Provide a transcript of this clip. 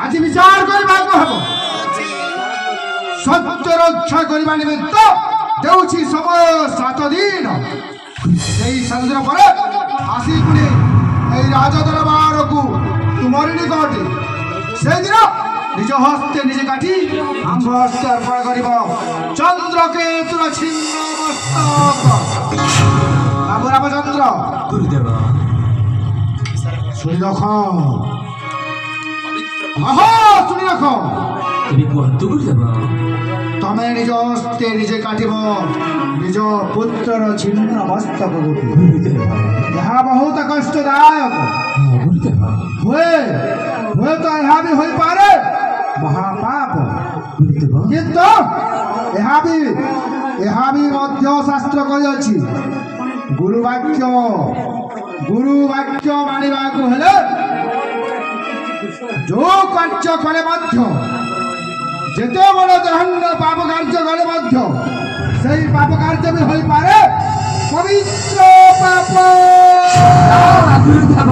आज विचार करबाको हबो सत्य रक्षा करबा निमित्त देउछि समय 7 दिन सेई समुद्र पर आसी पुनी ए राजा दरबार को तुमरि निकटे से दिन निज हस्ते निजे काटी आंभ हस्ते अर्पण करिब चंद्रकेतुर छिन्न मस्तक बाबू रामचंद्र गुरुदेव सुनि रख आहा सुनि रख तेरे कहतु गुरुदेव तमे निज हस्ते निजे काटिब निज पुत्रर छिन्न मस्तक गुरुदेव यह बहुत कष्टदायक गुरुदेव हुए तो यह भी हो पारे महापाप गुरुदेव किंतु यह भी मध्य शास्त्र कही अछि गुरुवाक्य मानिबा को हेले जो कार्य कले मध्य जेते बड़ जघन्य पाप कार्य कले मध्य सही पाप कार्य भी हो पारे पवित्र पाप गुरुदेव